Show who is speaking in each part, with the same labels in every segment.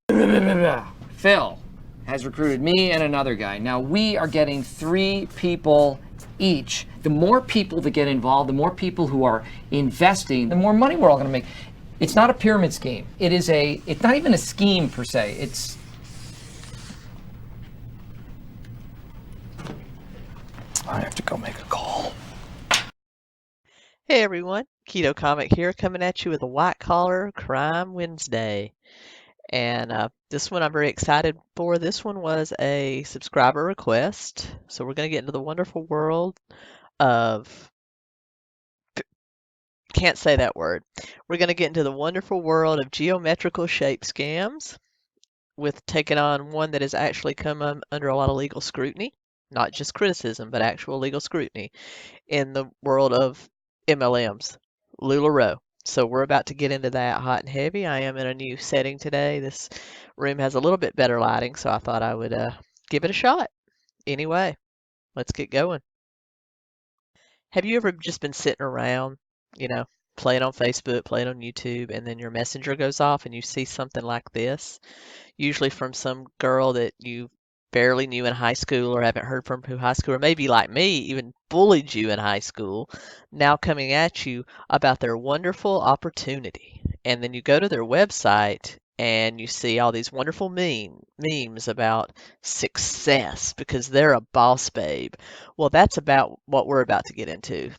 Speaker 1: Phil has recruited me and another guy. Now we are getting 3 people each. The more people that get involved, the more people who are investing, the more money we're all going to make. It's not a pyramid scheme. It's not even a scheme per se. I have to go make a call.
Speaker 2: Hey everyone, Keto Comic here, coming at you with a White Collar Crime Wednesday. And this one I'm very excited for. This one was a subscriber request. So we're going to get into the wonderful world of, can't say that word. We're going to get into the wonderful world of geometrical shape scams with taking on one that has actually come under a lot of legal scrutiny, not just criticism, but actual legal scrutiny in the world of MLMs, LuLaRoe. So we're about to get into that hot and heavy. I am in a new setting today. This room has a little bit better lighting, so I thought I would give it a shot. Anyway, let's get going. Have you ever just been sitting around, you know, playing on Facebook, playing on YouTube, and then your messenger goes off and you see something like this? Usually from some girl that you barely knew in high school or haven't heard from through high school, or maybe like me, even bullied you in high school, now coming at you about their wonderful opportunity. And then you go to their website and you see all these wonderful memes about success because they're a boss babe. Well, that's about what we're about to get into.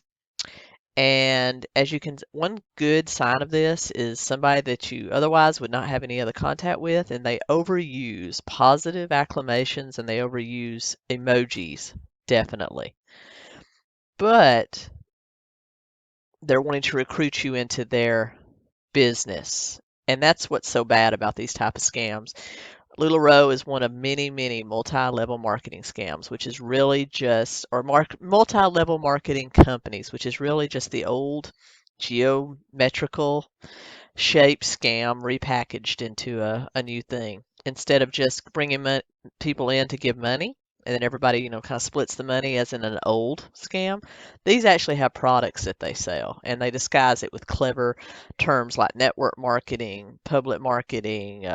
Speaker 2: And as you can, one good sign of this is somebody that you otherwise would not have any other contact with, and they overuse positive acclamations and they overuse emojis, definitely. But they're wanting to recruit you into their business. And that's what's so bad about these type of scams. LuLaRoe is one of many, many multi-level marketing scams, which is really just, or multi-level marketing companies, which is really just the old geometrical shape scam repackaged into a new thing. Instead of just bringing people in to give money, and then everybody, kind of splits the money as in an old scam, these actually have products that they sell, and they disguise it with clever terms like network marketing, public marketing,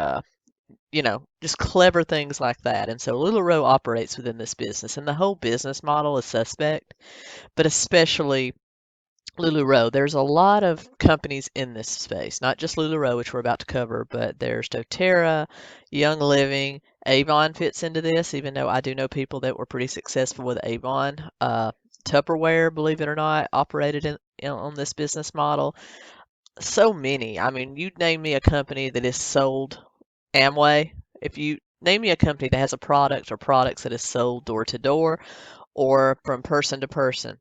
Speaker 2: just clever things like that. And so LuLaRoe operates within this business, and the whole business model is suspect, but especially LuLaRoe. There's a lot of companies in this space, not just LuLaRoe, which we're about to cover, but there's doTERRA, Young Living, Avon fits into this, even though I do know people that were pretty successful with Avon. Tupperware, believe it or not, operated on this business model. So many. I mean, you'd name me a company that is sold Amway. If you name me a company that has a product or products that is sold door to door or from person to person,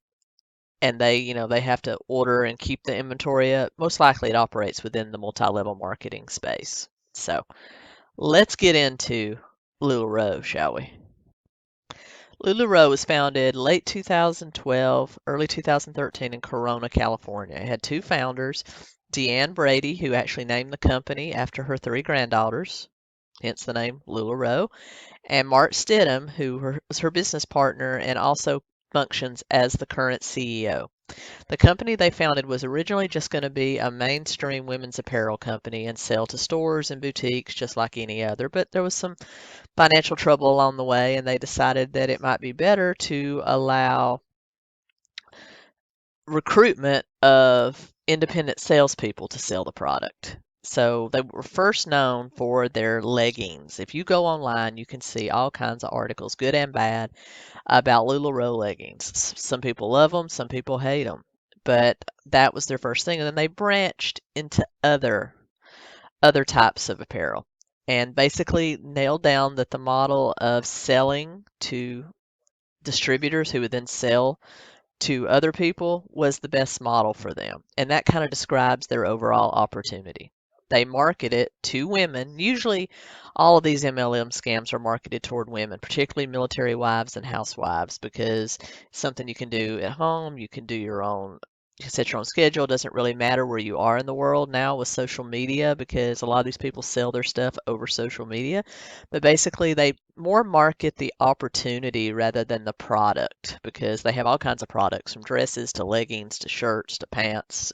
Speaker 2: and they have to order and keep the inventory up, most likely it operates within the multi-level marketing space. So let's get into LuLaRoe, shall we? LuLaRoe was founded late 2012, early 2013 in Corona, California. It had 2 founders, Deanne Brady, who actually named the company after her 3 granddaughters, hence the name LuLaRoe, and Mark Stidham, who was her business partner and also functions as the current CEO. The company they founded was originally just going to be a mainstream women's apparel company and sell to stores and boutiques just like any other, but there was some financial trouble along the way, and they decided that it might be better to allow recruitment of independent salespeople to sell the product. So they were first known for their leggings. If you go online, you can see all kinds of articles, good and bad, about LuLaRoe leggings. Some people love them, some people hate them, but that was their first thing. And then they branched into other types of apparel and basically nailed down that the model of selling to distributors who would then sell to other people was the best model for them. And that kind of describes their overall opportunity. They market it to women. Usually, all of these MLM scams are marketed toward women, particularly military wives and housewives, because it's something you can do at home. You can do your own, You can set your own schedule. It doesn't really matter where you are in the world now with social media because a lot of these people sell their stuff over social media. But basically, they more market the opportunity rather than the product because they have all kinds of products from dresses to leggings to shirts to pants.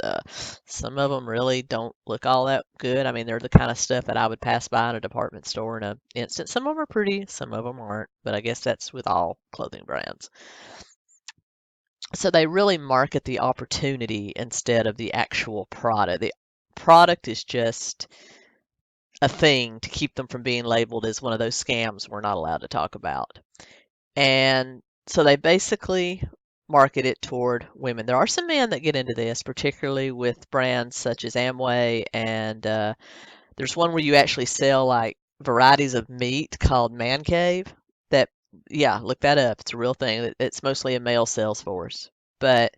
Speaker 2: Some of them really don't look all that good. I mean, they're the kind of stuff that I would pass by in a department store in an instant. Some of them are pretty, some of them aren't. But I guess that's with all clothing brands. So they really market the opportunity instead of the actual product. The product is just a thing to keep them from being labeled as one of those scams we're not allowed to talk about. And so they basically market it toward women. There are some men that get into this, particularly with brands such as Amway, and there's one where you actually sell like varieties of meat called Man Cave. That, yeah, look that up. It's a real thing. It's mostly a male sales force, but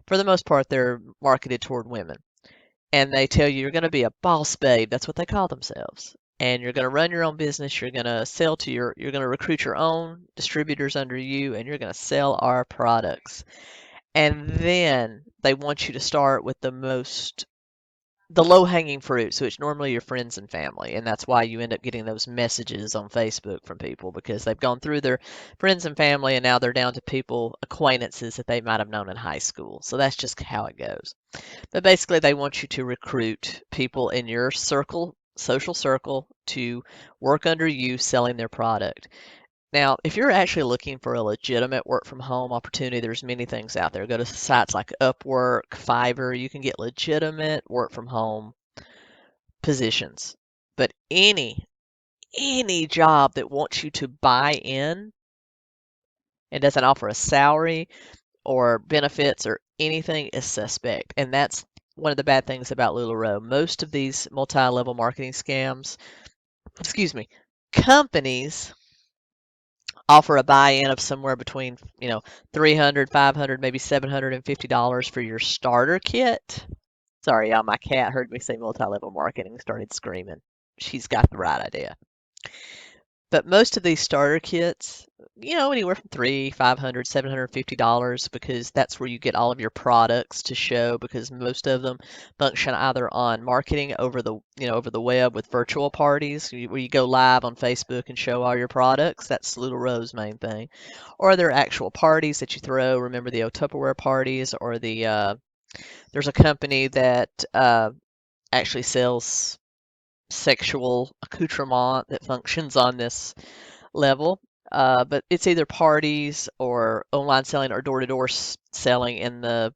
Speaker 2: for the most part, they're marketed toward women. And they tell you you're going to be a boss babe. That's what they call themselves. And you're going to run your own business. You're going to sell to you're going to recruit your own distributors under you, and you're going to sell our products. And then they want you to start with the low-hanging fruit. So it's normally your friends and family, and that's why you end up getting those messages on Facebook from people because they've gone through their friends and family, and now they're down to people, acquaintances that they might have known in high school. So that's just how it goes. But basically, they want you to recruit people in your circle, social circle, to work under you selling their product. Now, if you're actually looking for a legitimate work from home opportunity, there's many things out there. Go to sites like Upwork, Fiverr. You can get legitimate work from home positions. But any job that wants you to buy in and doesn't offer a salary or benefits or anything is suspect. And that's one of the bad things about LuLaRoe. Most of these multi-level marketing scams, excuse me, companies offer a buy-in of somewhere between, $300, $500, maybe $750 for your starter kit. Sorry, y'all, my cat heard me say multi-level marketing and started screaming. She's got the right idea. But most of these starter kits, anywhere from $300, $500, $750 because that's where you get all of your products to show because most of them function either on marketing over the web with virtual parties where you go live on Facebook and show all your products. That's LuLaRoe's main thing. Or there are actual parties that you throw. Remember the Tupperware parties or there's a company that actually sells sexual accoutrement that functions on this level. But it's either parties or online selling or door-to-door selling in the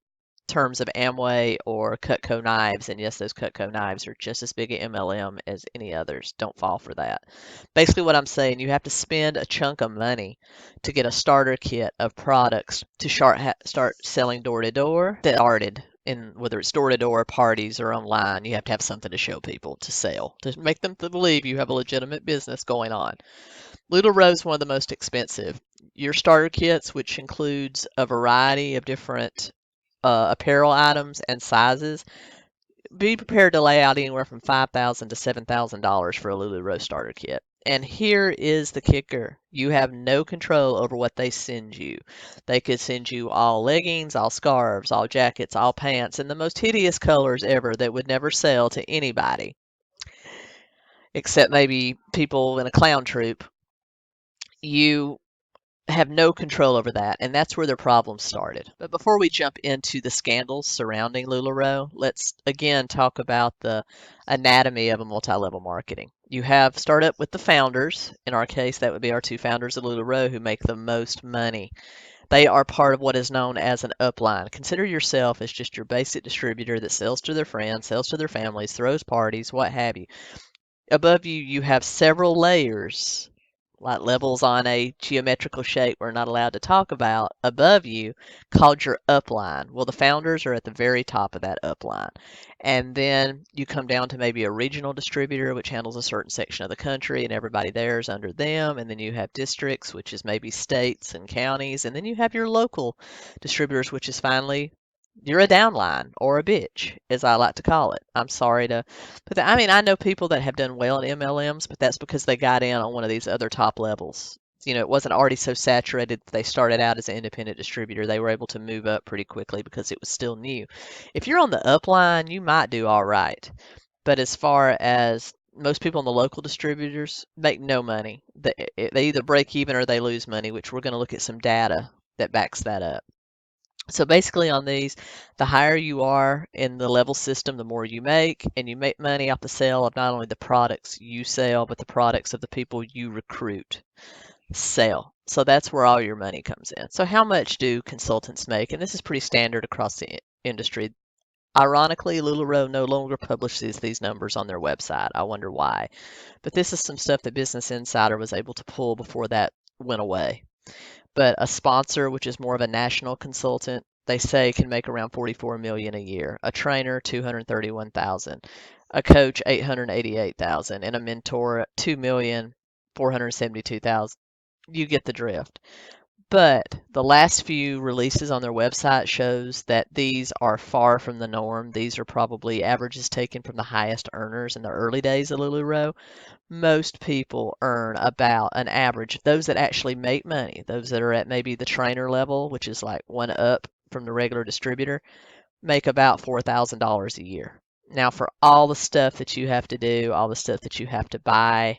Speaker 2: terms of Amway or Cutco knives. And yes, those Cutco knives are just as big a MLM as any others. Don't fall for that. Basically, what I'm saying, you have to spend a chunk of money to get a starter kit of products to start selling door-to-door that started. In whether it's door-to-door parties or online, you have to have something to show people to sell, to make them believe you have a legitimate business going on. LuLaRoe is one of the most expensive. Your starter kits, which includes a variety of different apparel items and sizes, be prepared to lay out anywhere from $5,000 to $7,000 for a LuLaRoe starter kit. And here is the kicker. You have no control over what they send you. They could send you all leggings, all scarves, all jackets, all pants, in the most hideous colors ever that would never sell to anybody, except maybe people in a clown troupe. You have no control over that, and that's where their problem started. But before we jump into the scandals surrounding LuLaRoe, let's again talk about the anatomy of a multi-level marketing. You have start up with the founders. In our case, that would be our two founders of LuLaRoe who make the most money. They are part of what is known as an upline. Consider yourself as just your basic distributor that sells to their friends, sells to their families, throws parties, what have you. Above you, you have several layers, like levels on a geometrical shape we're not allowed to talk about, above you, called your upline. Well, the founders are at the very top of that upline. And then you come down to maybe a regional distributor, which handles a certain section of the country, and everybody there is under them. And then you have districts, which is maybe states and counties. And then you have your local distributors, which is finally you're a downline or a bitch, as I like to call it. I'm sorry to put that. I mean, I know people that have done well in MLMs, but that's because they got in on one of these other top levels. it wasn't already so saturated that they started out as an independent distributor. They were able to move up pretty quickly because it was still new. If you're on the upline, you might do all right. But as far as most people in the local distributors make no money. They either break even or they lose money, which we're going to look at some data that backs that up. So basically on these, the higher you are in the level system, the more you make, and you make money off the sale of not only the products you sell, but the products of the people you recruit sell. So that's where all your money comes in. So how much do consultants make? And this is pretty standard across the industry. Ironically, LuLaRoe no longer publishes these numbers on their website. I wonder why. But this is some stuff that Business Insider was able to pull before that went away. But a sponsor, which is more of a national consultant, they say can make around 44 million a year. A trainer, 231,000. A coach, 888,000, and a mentor, 2,472,000. You get the drift. But the last few releases on their website shows that these are far from the norm. These are probably averages taken from the highest earners in the early days of LuLaRoe. Most people earn about an average. Those that actually make money, those that are at maybe the trainer level, which is like one up from the regular distributor, make about $4,000 a year. Now, for all the stuff that you have to do, all the stuff that you have to buy,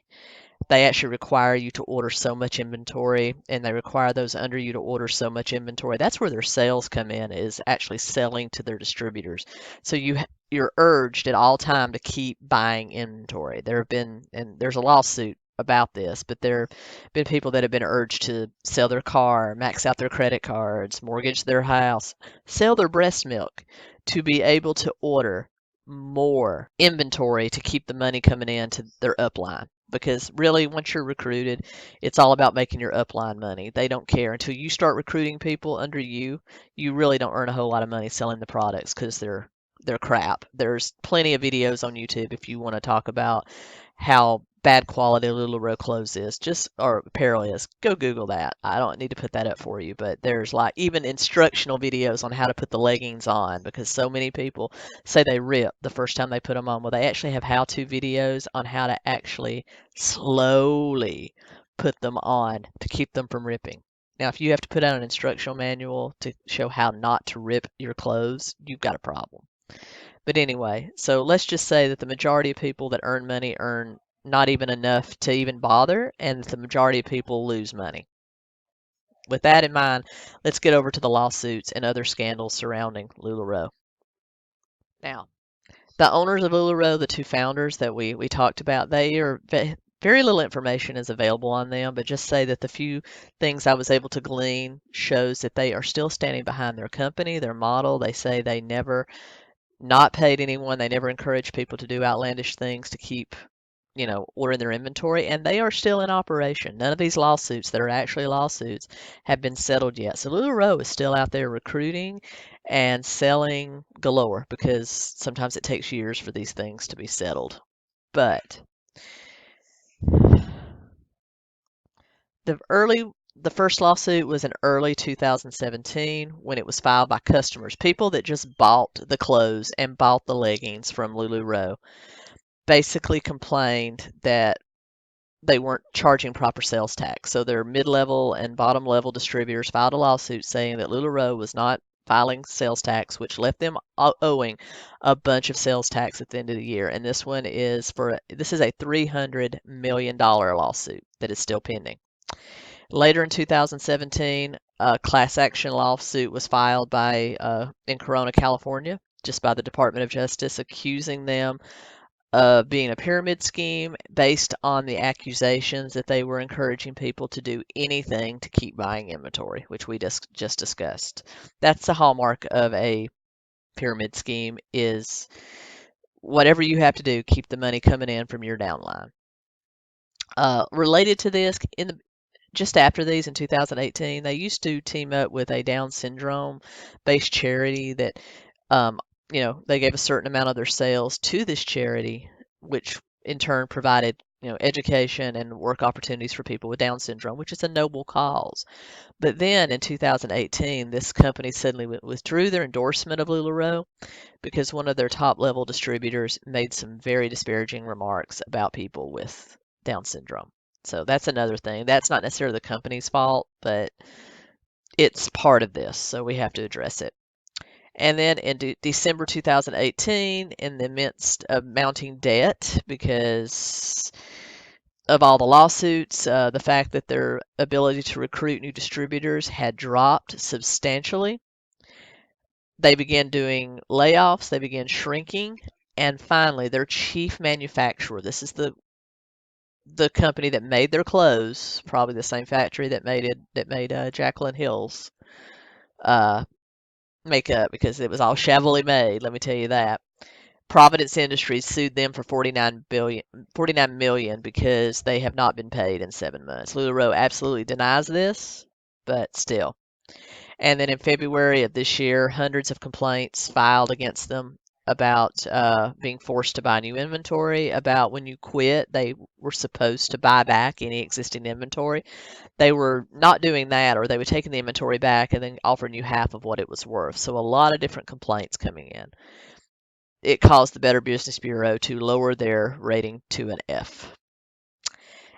Speaker 2: they actually require you to order so much inventory, and they require those under you to order so much inventory. That's where their sales come in, is actually selling to their distributors. So you're urged at all time to keep buying inventory. There have been, and there's a lawsuit about this, but there have been people that have been urged to sell their car, max out their credit cards, mortgage their house, sell their breast milk to be able to order more inventory to keep the money coming in to their upline. Because really, once you're recruited, it's all about making your upline money. They don't care until you start recruiting people under you. You really don't earn a whole lot of money selling the products because they're crap. There's plenty of videos on YouTube if you want to talk about how bad quality LuLaRoe clothes is, or apparel is. Go Google that. I don't need to put that up for you, but there's like even instructional videos on how to put the leggings on, because so many people say they rip the first time they put them on. Well, they actually have how-to videos on how to actually slowly put them on to keep them from ripping. Now, if you have to put out an instructional manual to show how not to rip your clothes, you've got a problem. But anyway, so let's just say that the majority of people that earn money earn not even enough to even bother, and the majority of people lose money. With that in mind, let's get over to the lawsuits and other scandals surrounding LuLaRoe. Now, the owners of LuLaRoe, the two founders that we talked about, very little information is available on them, but just say that the few things I was able to glean shows that they are still standing behind their company, their model. They say they never not paid anyone. They never encouraged people to do outlandish things to keep, ordering their inventory, and they are still in operation. None of these lawsuits that are actually lawsuits have been settled yet. So LuLaRoe is still out there recruiting and selling galore, because sometimes it takes years for these things to be settled. But the first lawsuit was in early 2017 when it was filed by customers, people that just bought the clothes and bought the leggings from LuLaRoe, basically complained that they weren't charging proper sales tax. So their mid-level and bottom-level distributors filed a lawsuit saying that LuLaRoe was not filing sales tax, which left them owing a bunch of sales tax at the end of the year. And this is a $300 million lawsuit that is still pending. Later in 2017, a class action lawsuit was filed in Corona, California, just by the Department of Justice, accusing them of being a pyramid scheme based on the accusations that they were encouraging people to do anything to keep buying inventory, which we just discussed. That's the hallmark of a pyramid scheme, is whatever you have to do, keep the money coming in from your downline. Related to this, just after these in 2018, they used to team up with a Down syndrome based charity that they gave a certain amount of their sales to this charity, which in turn provided, education and work opportunities for people with Down syndrome, which is a noble cause. But then in 2018, this company suddenly withdrew their endorsement of LuLaRoe because one of their top level distributors made some very disparaging remarks about people with Down syndrome. So that's another thing. That's not necessarily the company's fault, but it's part of this, so we have to address it. And then in December 2018, in the midst of mounting debt because of all the lawsuits, the fact that their ability to recruit new distributors had dropped substantially, they began doing layoffs, they began shrinking, and finally, their chief manufacturer, this is the company that made their clothes, probably the same factory that made Jaclyn Hill's uh, makeup because it was all shabbily made. Let me tell you that. Providence Industries sued them for 49 million because they have not been paid in 7 months. LuLaRoe absolutely denies this, but still. And then in February of this year, hundreds of complaints filed against them about being forced to buy new inventory, about when you quit, they were supposed to buy back any existing inventory. They were not doing that, or they were taking the inventory back and then offering you half of what it was worth. So a lot of different complaints coming in. It caused the Better Business Bureau to lower their rating to an F.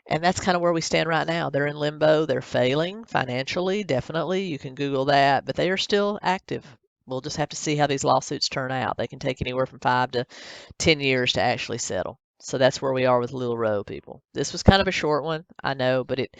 Speaker 2: And that's kind of where we stand right now. They're in limbo. They're failing financially, definitely. You can Google that, but they are still active. We'll just have to see how these lawsuits turn out. They can take anywhere from 5 to 10 years to actually settle. So that's where we are with LuLaRoe, people. This was kind of a short one, I know, but it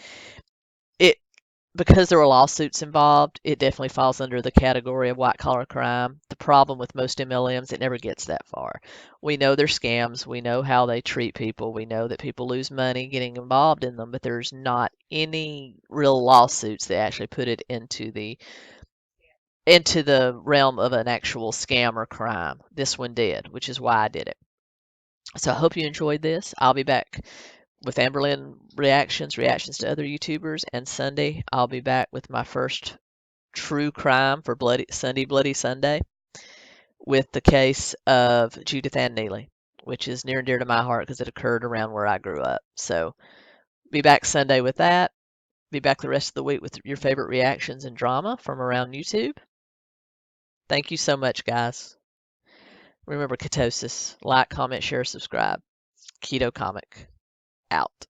Speaker 2: because there were lawsuits involved, it definitely falls under the category of white collar crime. The problem with most MLMs, it never gets that far. We know they're scams. We know how they treat people. We know that people lose money getting involved in them, but there's not any real lawsuits that actually put it into the realm of an actual scam or crime. This one did, which is why I did it. So I hope you enjoyed this. I'll be back with Amberlynn reactions to other YouTubers, and Sunday I'll be back with my first true crime for Bloody Sunday with the case of Judith Ann Neely, which is near and dear to my heart because it occurred around where I grew up. So be back Sunday with that. Be back the rest of the week with your favorite reactions and drama from around YouTube. Thank you so much, guys. Remember ketosis. Like, comment, share, subscribe. Keto Comic out.